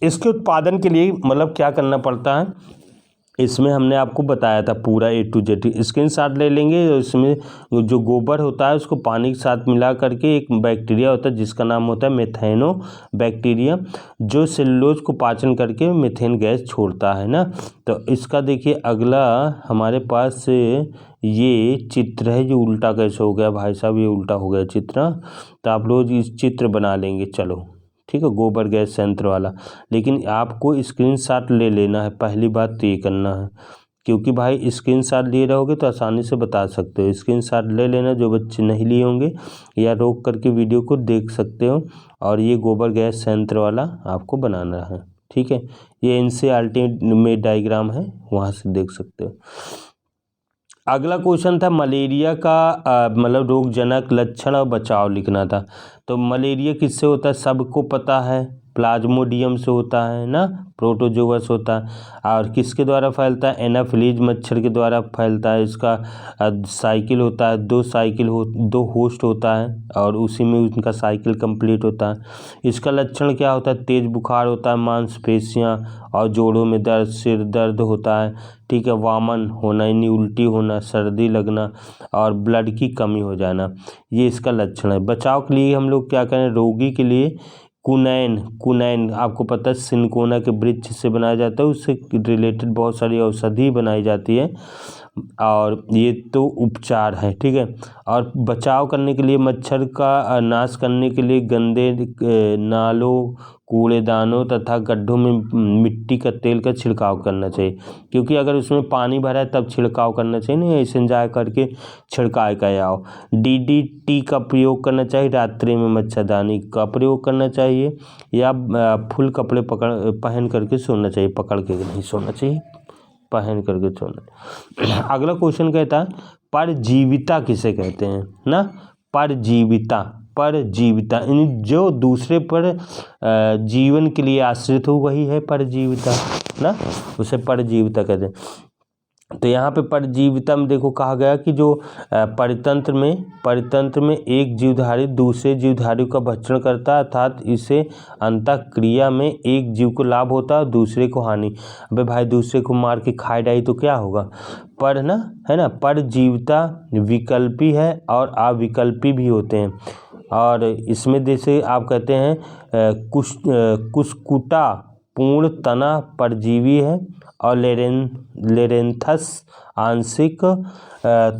इसके उत्पादन के लिए मतलब क्या करना पड़ता है, इसमें हमने आपको बताया था पूरा A to Z। स्क्रीनशॉट ले लेंगे। इसमें जो गोबर होता है उसको पानी के साथ मिला करके एक बैक्टीरिया होता है जिसका नाम होता है मेथेनो बैक्टीरिया, जो सेलुलोज को पाचन करके मीथेन गैस छोड़ता है ना। तो इसका देखिए अगला हमारे पास ये चित्र है। जो उल्टा कैसे हो गया भाई साहब, ये उल्टा हो गया चित्र। तो आप लोग इस चित्र बना लेंगे, चलो ठीक है, गोबर गैस संयंत्र वाला। लेकिन आपको स्क्रीनशॉट ले लेना है, पहली बात तो ये करना है, क्योंकि भाई स्क्रीनशॉट लिए रहोगे तो आसानी से बता सकते हो। स्क्रीनशॉट ले लेना जो बच्चे नहीं लिए होंगे, या रोक करके वीडियो को देख सकते हो। और ये गोबर गैस संयंत्र वाला आपको बनाना है, ठीक है। ये NCERT में डायग्राम है, वहाँ से देख सकते हो। अगला क्वेश्चन था मलेरिया का मतलब रोगजनक लक्षण और बचाव लिखना था। तो मलेरिया किससे होता है सबको पता है, प्लाज्मोडियम से होता है ना, प्रोटोजोअस होता है। और किसके द्वारा फैलता है, एनाफिलीज मच्छर के द्वारा फैलता है। इसका साइकिल होता है, दो होस्ट होता है और उसी में उनका साइकिल कंप्लीट होता है। इसका लक्षण क्या होता है, तेज बुखार होता है, मांसपेशियां और जोड़ों में दर्द, सिर दर्द होता है, ठीक है, वामन होना यानी उल्टी होना, सर्दी लगना और ब्लड की कमी हो जाना, ये इसका लक्षण है। बचाव के लिए हम लोग क्या करें, रोगी के लिए कुनैन आपको पता है सिनकोना के वृक्ष से बनाया जाता है, उससे रिलेटेड बहुत सारी औषधि बनाई जाती है और ये तो उपचार है, ठीक है। और बचाव करने के लिए मच्छर का नाश करने के लिए गंदे नालों, कूड़ेदानों तथा गड्ढों में मिट्टी का तेल का छिड़काव करना चाहिए, क्योंकि अगर उसमें पानी भरा है तब छिड़काव करना चाहिए, नहीं ऐसे जा करके छिड़काव का आओ। DDT का प्रयोग करना चाहिए, रात्रि में मच्छरदानी का प्रयोग करना चाहिए, या फुल कपड़े पहन करके सोना चाहिए, पकड़ के नहीं सोना चाहिए, पहन करके सोना। अगला क्वेश्चन कहता है परजीविता किसे कहते हैं ना, परजीविता यानी जो दूसरे पर जीवन के लिए आश्रित हो वही है परजीविता ना, उसे परजीविता कहते हैं। तो यहाँ पे परजीविता में देखो कहा गया कि जो परितंत्र में एक जीवधारी दूसरे जीवधारी का भक्षण करता है, अर्थात इसे अंतःक्रिया में एक जीव को लाभ होता है दूसरे को हानि। अबे भाई दूसरे को मार के खाए डाई तो क्या होगा, पर ना है ना। परजीविता विकल्पी है और अविकल्पी भी होते हैं। और इसमें जैसे आप कहते हैं कुस्कुटा पूर्ण तना परजीवी है और लेरेंथस आंशिक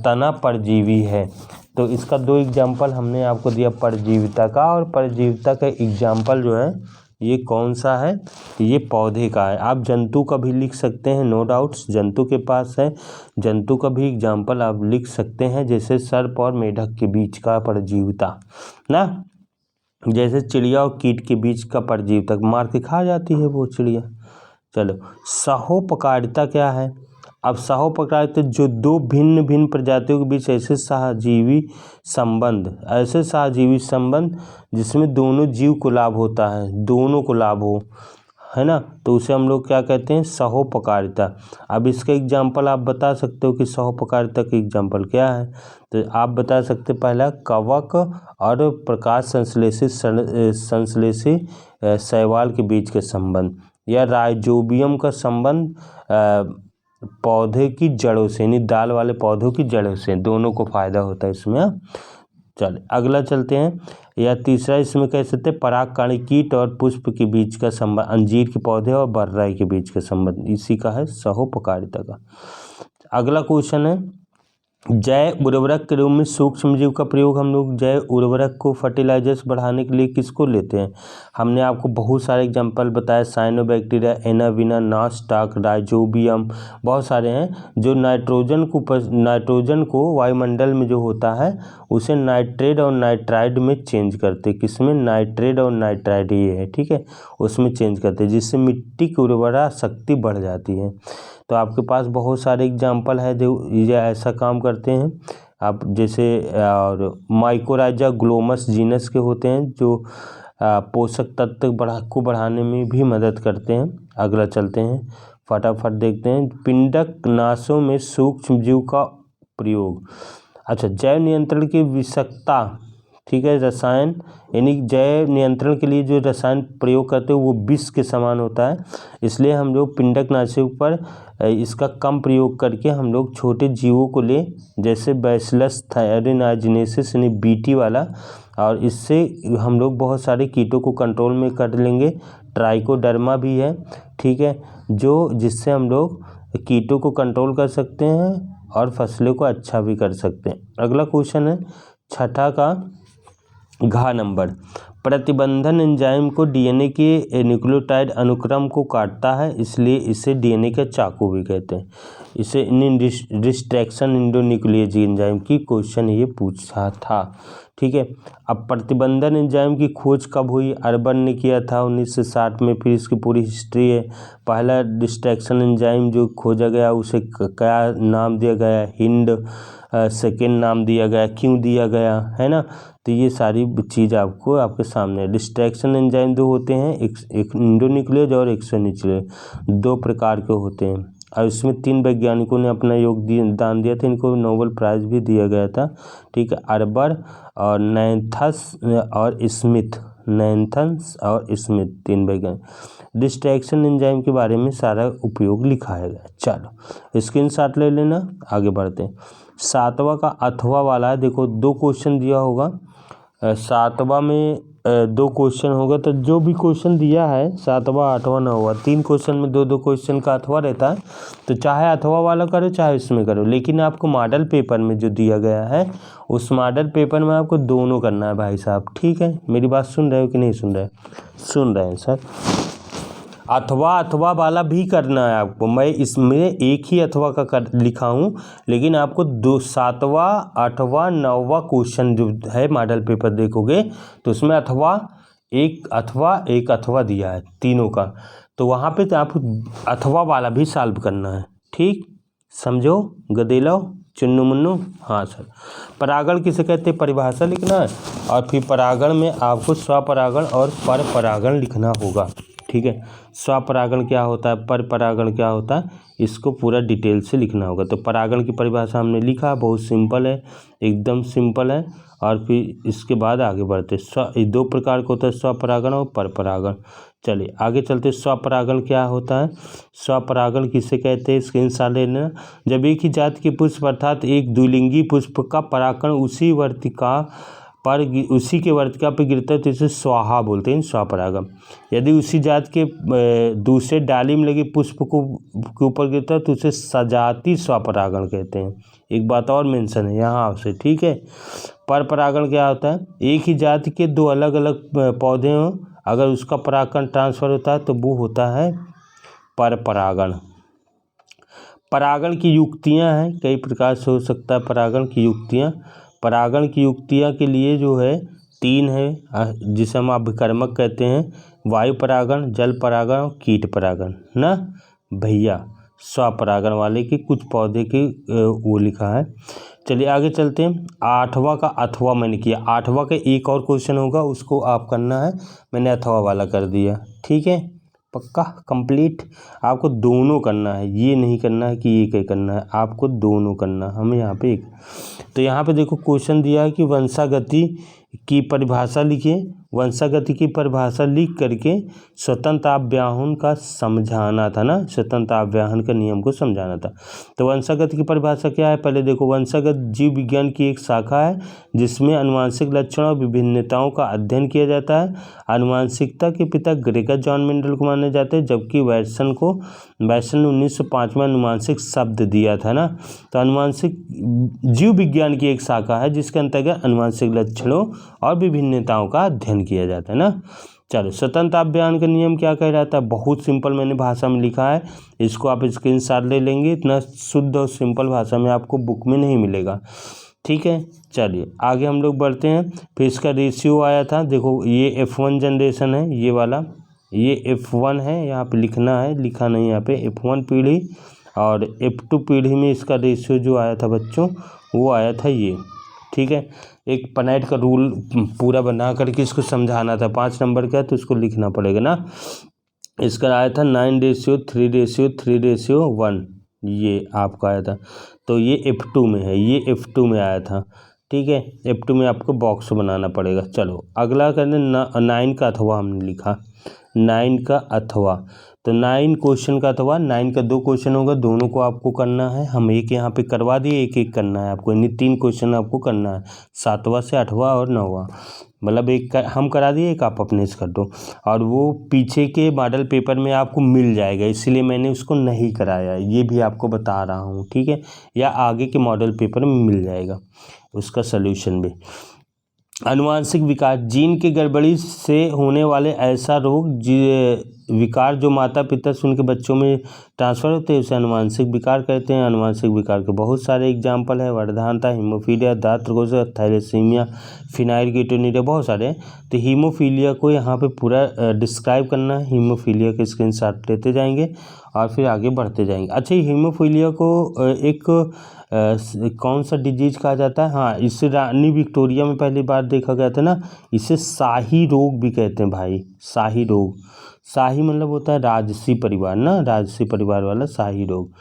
तना परजीवी है। तो इसका 2 एग्जाम्पल हमने आपको दिया परजीविता का, और परजीविता का एग्जाम्पल जो है ये कौन सा है, ये पौधे का है। आप जंतु का भी लिख सकते हैं, नो डाउट्स जंतु के पास है, जंतु का भी एग्जाम्पल आप लिख सकते हैं, जैसे सर्प और मेढक के बीच का परजीविता ना, जैसे चिड़िया और कीट के बीच का परजीविता, मार के खा जाती है वो चिड़िया। चलो सहोपकारिता क्या है, अब सहोपकारिता जो 2 भिन्न भिन्न प्रजातियों के बीच ऐसे सहजीवी संबंध जिसमें दोनों जीव को लाभ होता है, दोनों को लाभ हो, है ना, तो उसे हम लोग क्या कहते हैं, सहोपकारिता। अब इसका एग्जाम्पल आप बता सकते हो कि सहोपकारिता का एग्जाम्पल क्या है, तो आप बता सकते पहला कवक और प्रकाश संश्लेषी शैवाल के बीच के संबंध, या राइजोबियम का संबंध पौधे की जड़ों से, यानी दाल वाले पौधों की जड़ों से, दोनों को फायदा होता है इसमें। चल अगला चलते हैं, या तीसरा इसमें कह सकते हैं परागकणी कीट और पुष्प के बीच का संबंध, अंजीर के पौधे और बर्राई के बीच का संबंध, इसी का है सहोपकारिता का। अगला क्वेश्चन है जैव उर्वरक के रूप में सूक्ष्म जीव का प्रयोग हम लोग जैव उर्वरक को फर्टिलाइजर्स बढ़ाने के लिए किसको लेते हैं। हमने आपको बहुत सारे एग्जांपल बताए, साइनोबैक्टीरिया, एनाविना, नास्टाक, राइजोबियम, बहुत सारे हैं जो नाइट्रोजन को वायुमंडल में जो होता है उसे नाइट्रेट और नाइट्राइड में चेंज करते, किसमें, नाइट्रेट और नाइट्राइड ये है, ठीक है, उसमें चेंज करते, जिससे मिट्टी की उर्वरा शक्ति बढ़ जाती है। तो आपके पास बहुत सारे एग्जाम्पल है जो ये ऐसा काम करते हैं। आप जैसे और माइकोराइजा ग्लोमस जीनस के होते हैं जो पोषक तत्व को बढ़ाने में भी मदद करते हैं। अगला चलते हैं, फटाफट देखते हैं, पिंडक नाशों में सूक्ष्म जीव का प्रयोग। अच्छा, जैव नियंत्रण की विषाक्तता ठीक है। रसायन यानी जैव नियंत्रण के लिए जो रसायन प्रयोग करते हैं वो विष के समान होता है, इसलिए हम लोग पिंडकनाशक पर इसका कम प्रयोग करके हम लोग छोटे जीवों को ले, जैसे बैसिलस थायरॉइडेस यानी बीटी वाला, और इससे हम लोग बहुत सारे कीटों को कंट्रोल में कर लेंगे। ट्राइकोडर्मा भी है, ठीक है, जो जिससे हम लोग कीटों को कंट्रोल कर सकते हैं और फसलों को अच्छा भी कर सकते हैं। अगला क्वेश्चन है छठा का घ नंबर, प्रतिबंधन एंजाइम को डीएनए के न्यूक्लियोटाइड अनुक्रम को काटता है, इसलिए इसे डीएनए का चाकू भी कहते हैं। इसे डिस्ट्रैक्शन इंडोन्यूक्लियेज एंजाइम की क्वेश्चन ये पूछा था, ठीक है। अब प्रतिबंधन एंजाइम की खोज कब हुई? अर्बन ने किया था 1960 में, फिर इसकी पूरी हिस्ट्री है। पहला डिस्ट्रैक्शन एंजाइम जो खोजा गया उसे क्या नाम दिया गया? हिंड। सेकेंड नाम दिया गया, क्यों दिया गया, है ना। तो ये सारी चीज़ आपको आपके सामने। डिस्ट्रैक्शन एंजाइम दो होते हैं, एक इंडोन्यूक्लियेज और एक्सोन्यूक्लियेज, दो प्रकार के होते हैं, और इसमें 3 वैज्ञानिकों ने अपना योगदान दिया था, इनको नोबेल प्राइज़ भी दिया गया था, ठीक है। अर्बर और नैथस और स्मिथ, नैथन्स और स्मिथ, 3 वैज्ञानिक। डिस्ट्रैक्शन एंजाइम के बारे में सारा उपयोग लिखा है। चलो स्क्रीनशॉट ले लेना, आगे बढ़ते हैं। 7वां का अथवा वाला है, देखो 2 क्वेश्चन दिया होगा 7वां में, 2 क्वेश्चन होगा, तो जो भी क्वेश्चन दिया है 7वां 8वां 9वां 3 क्वेश्चन में 2-2 क्वेश्चन का अथवा रहता है, तो चाहे अथवा वाला करो चाहे इसमें करो, लेकिन आपको मॉडल पेपर में जो दिया गया है उस मॉडल पेपर में आपको दोनों करना है भाई साहब, ठीक है। मेरी बात सुन रहे हो कि नहीं सुन रहे? सुन रहे हैं सर। अथवा वाला भी करना है आपको, मैं इसमें एक ही अथवा का लिखा हूँ, लेकिन आपको 7वां 8वां 9वां क्वेश्चन जो है मॉडल पेपर देखोगे तो उसमें एक अथवा दिया है तीनों का, तो वहाँ पे तो आपको अथवा वाला भी सॉल्व करना है, ठीक, समझो गदेलो चुन्नू मुन्नू। हाँ सर। परागण किसे कहते हैं परिभाषा लिखना है, और फिर परागण में आपको स्वपरागण और परपरागण लिखना होगा, ठीक है। स्वपरागण क्या होता है, परपरागण क्या होता है, इसको पूरा डिटेल से लिखना होगा। तो परागण की परिभाषा हमने लिखा, बहुत सिंपल है, एकदम सिंपल है। और फिर इसके बाद आगे बढ़ते, 2 प्रकार का होता है, स्वपरागण और परपरागण। चलिए आगे चलते। स्वपरागण क्या होता है? स्वपरागण किसे कहते हैं? स्क्रीनशॉट ले लेना। जब एक ही जाति के पुष्प अर्थात एक द्विलिंगी पुष्प का परागण उसी के वर्तिका पर गिरता है तो इसे स्वाहा बोलते हैं, स्वपरागण। यदि उसी जात के दूसरे डाली में लगे पुष्प के ऊपर गिरता है तो उसे सजाती स्वपरागण कहते हैं। एक बात और मेंशन है यहाँ आपसे, ठीक है। परपरागण क्या होता है? एक ही जाति के 2 अलग अलग पौधे हों, अगर उसका परागण ट्रांसफर होता है तो वो होता है परपरागण। परागण की युक्तियाँ हैं, कई प्रकार से हो सकता है परागण की युक्तियाँ। परागण की युक्तियाँ के लिए जो है 3 है, जिसे हम अभिकर्मक कहते हैं, वायु परागण, जल परागण और कीट परागण ना भैया। स्वपरागण वाले की कुछ पौधे की वो लिखा है। चलिए आगे चलते हैं। 8वां का अथवा मैंने किया, 8वां का एक और क्वेश्चन होगा उसको आप करना है, मैंने अथवा वाला कर दिया, ठीक है, पक्का कंप्लीट। आपको दोनों करना है, ये नहीं करना है कि एक ही करना है, आपको दोनों करना है। हमें यहाँ पे एक, तो यहाँ पे देखो क्वेश्चन दिया है कि वंशागति की परिभाषा लिखिए। वंशागति की परिभाषा लिख करके स्वतंत्र आव्याहन का समझाना था ना, स्वतंत्र आव्याहन का नियम को समझाना था। तो वंशागति की परिभाषा क्या है? पहले देखो, वंशागत जीव विज्ञान की एक शाखा है जिसमें अनुवांशिक लक्षण और विभिन्नताओं का अध्ययन किया जाता है। अनुवांशिकता के पिता ग्रेगर जॉन मेंडल को माने जाते हैं, जबकि वैटसन ने 1905 में अनुवांशिक शब्द दिया था ना। तो अनुवांशिक जीव विज्ञान की एक शाखा है जिसके अंतर्गत अनुवांशिक लक्षणों और विभिन्नताओं का अध्ययन किया जाता है ना। चलो, स्वतंत्र आव्याहन का नियम क्या कह रहा था? बहुत सिंपल मैंने भाषा में लिखा है, इसको आप स्क्रीनशॉट ले लेंगे। इतना शुद्ध और सिंपल भाषा में आपको बुक में नहीं मिलेगा, ठीक है। चलिए आगे हम लोग बढ़ते हैं। फिर इसका रेशियो आया था, देखो ये F1 जनरेशन है, ये वाला ये F1 है, यहाँ पे लिखना है, लिखा नहीं यहाँ पे। F1 पीढ़ी और F2 पीढ़ी में इसका रेशियो जो आया था बच्चों, वो आया था ये, ठीक है। एक पनेट का रूल पूरा बना करके इसको समझाना था, 5 नंबर का, तो उसको लिखना पड़ेगा ना। इसका आया था 9:3:3:1, ये आपका आया था। तो ये F2 में है, ये F2 में आया था, ठीक है। F2 में आपको बॉक्स बनाना पड़ेगा। चलो अगला करने 9 का अथवा हमने लिखा, 9 का अथवा। तो 9 क्वेश्चन का अथवा 9 का 2 क्वेश्चन होगा, दोनों को आपको करना है। हम एक यहाँ पे करवा दिए, एक एक करना है आपको, यानी 3 क्वेश्चन आपको करना है, 7वां से 8वां और 9वां। मतलब एक हम करा दिए, एक आप अपने से कर दो। और वो पीछे के मॉडल पेपर में आपको मिल जाएगा, इसलिए मैंने उसको नहीं कराया, ये भी आपको बता रहा हूँ, ठीक है। या आगे के मॉडल पेपर में मिल जाएगा उसका सल्यूशन भी। अनुवांशिक विकार, जीन की गड़बड़ी से होने वाले ऐसा रोग विकार जो माता पिता से उनके बच्चों में ट्रांसफ़र होते हैं, उसे अनुवांशिक विकार कहते हैं। अनुवांशिक विकार के बहुत सारे एग्जाम्पल है, वर्धानता, हीमोफीलिया, दात्र थैलेसीमिया, फिनाइलकीटोनुरिया, बहुत सारे हैं। तो हीमोफीलिया को यहाँ पे पूरा डिस्क्राइब करना है। हीमोफीलिया के स्क्रीनशॉट लेते जाएंगे और फिर आगे बढ़ते जाएंगे। अच्छा, हीमोफीलिया को एक कौन सा डिजीज कहा जाता है? हाँ, इसे रानी विक्टोरिया में पहली बार देखा गया था ना। इसे शाही रोग भी कहते हैं भाई, शाही रोग। शाही मतलब होता है राजसी परिवार ना, राजसी परिवार वाला शाही रोग,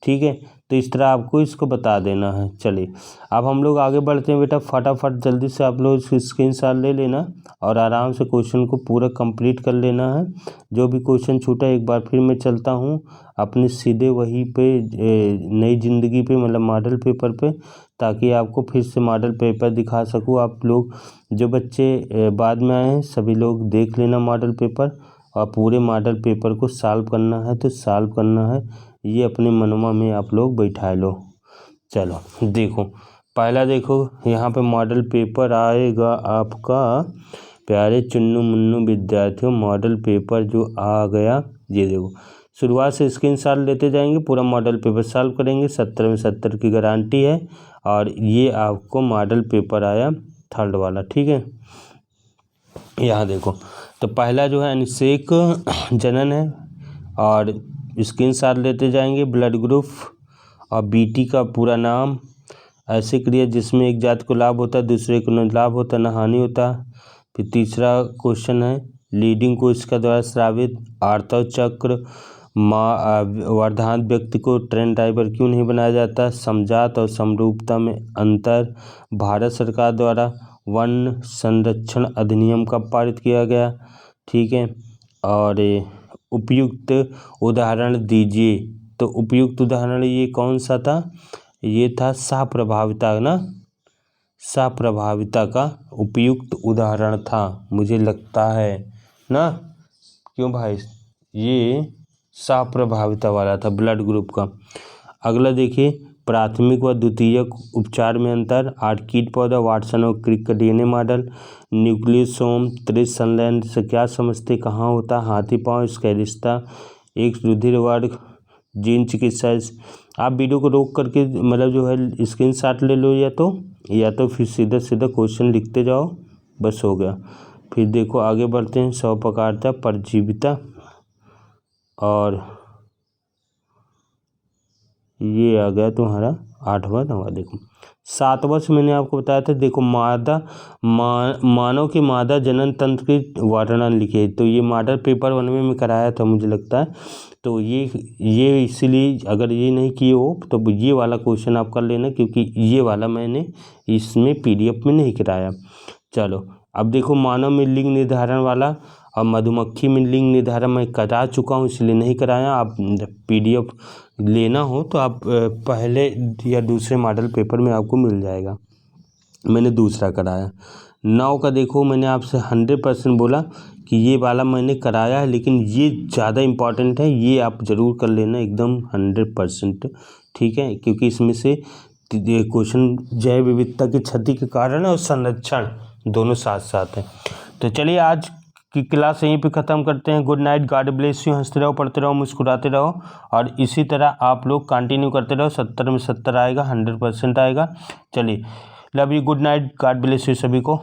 ठीक है। तो इस तरह आपको इसको बता देना है। चलिए अब हम लोग आगे बढ़ते हैं बेटा, फटाफट जल्दी से आप लोग स्क्रीनशॉट ले लेना और आराम से क्वेश्चन को पूरा कंप्लीट कर लेना है। जो भी क्वेश्चन छूटा एक बार फिर मैं चलता हूँ अपने सीधे वहीं पे नई ज़िंदगी पे, मतलब मॉडल पेपर पे, ताकि आपको फिर से मॉडल पेपर दिखा सकूँ। आप लोग जो बच्चे बाद में आए हैं सभी लोग देख लेना मॉडल पेपर, और पूरे मॉडल पेपर को सॉल्व करना है तो सॉल्व करना है, ये अपने मनवा में आप लोग बैठा लो। चलो देखो, पहला देखो यहाँ पे मॉडल पेपर आएगा आपका, प्यारे चुन्नू मुन्नू विद्यार्थियों, मॉडल पेपर जो आ गया ये देखो। शुरुआत से स्क्रीनशॉट लेते जाएंगे, पूरा मॉडल पेपर सॉल्व करेंगे, 70 में 70 की गारंटी है। और ये आपको मॉडल पेपर आया 3rd वाला, ठीक है। यहाँ देखो, तो पहला जो है अनिषेक जनन है, और स्क्रीनशॉट लेते जाएंगे, ब्लड ग्रुप और बीटी का पूरा नाम। ऐसे क्रिया जिसमें एक जाति को लाभ होता है दूसरे को न लाभ होता न हानि होता। फिर तीसरा क्वेश्चन है, लीडिंग को इसका द्वारा श्रावित आर्तव चक्र वर्धांत व्यक्ति को ट्रेन ड्राइवर क्यों नहीं बनाया जाता। समजात और समरूपता में अंतर। भारत सरकार द्वारा वन संरक्षण अधिनियम कब पारित किया गया, ठीक है। और उपयुक्त उदाहरण दीजिए। तो उपयुक्त उदाहरण ये कौन सा था? ये था सप्रभाविता ना, सप्रभाविता का उपयुक्त उदाहरण था, मुझे लगता है ना, क्यों भाई? ये सप्रभाविता वाला था ब्लड ग्रुप का। अगला देखिए, प्राथमिक व द्वितीयक उपचार में अंतर। आर्किड पौधा, वाटसन और क्रिक का डीएनए मॉडल। न्यूक्लियोसोम त्रिसंलयन से क्या समझते, कहाँ होता? हाथी पाँव, इसका रिश्ता। एक रुधिर वर्ग, जीन चिकित्सा। आप वीडियो को रोक करके मतलब जो है स्क्रीनशॉट ले लो, या तो फिर सीधा सीधा क्वेश्चन लिखते जाओ, बस हो गया। फिर देखो आगे बढ़ते हैं, स्वपकारता, परजीविता, और ये आ गया तुम्हारा 8वां 9वां। देखो 7वां से मैंने आपको बताया था, देखो मानव के मादा जनन तंत्र के वर्णन लिखे। तो ये मॉडल पेपर 1 में कराया था मुझे लगता है। तो ये इसीलिए अगर ये नहीं किए हो तो ये वाला क्वेश्चन आप कर लेना, क्योंकि ये वाला मैंने इसमें PDF में नहीं कराया। चलो अब देखो, मानव में लिंग निर्धारण वाला और मधुमक्खी में लिंग निर्धारण मैं करा चुका हूँ, इसलिए नहीं कराया। आप PDF लेना हो तो आप पहले या दूसरे मॉडल पेपर में आपको मिल जाएगा, मैंने दूसरा कराया। 9 का देखो, मैंने आपसे 100% बोला कि ये वाला मैंने कराया है, लेकिन ये ज़्यादा इम्पॉर्टेंट है, ये आप ज़रूर कर लेना एकदम 100%, ठीक है। क्योंकि इसमें से क्वेश्चन जैव विविधता की क्षति के कारण और संरक्षण दोनों साथ साथ हैं। तो चलिए आज की क्लास यहीं पे ख़त्म करते हैं। Good night, God bless you. हंसते रहो, पढ़ते रहो, मुस्कुराते रहो, और इसी तरह आप लोग कंटिन्यू करते रहो। 70 में 70 आएगा, 100% आएगा। चलिए, love you, good night, God bless you सभी को।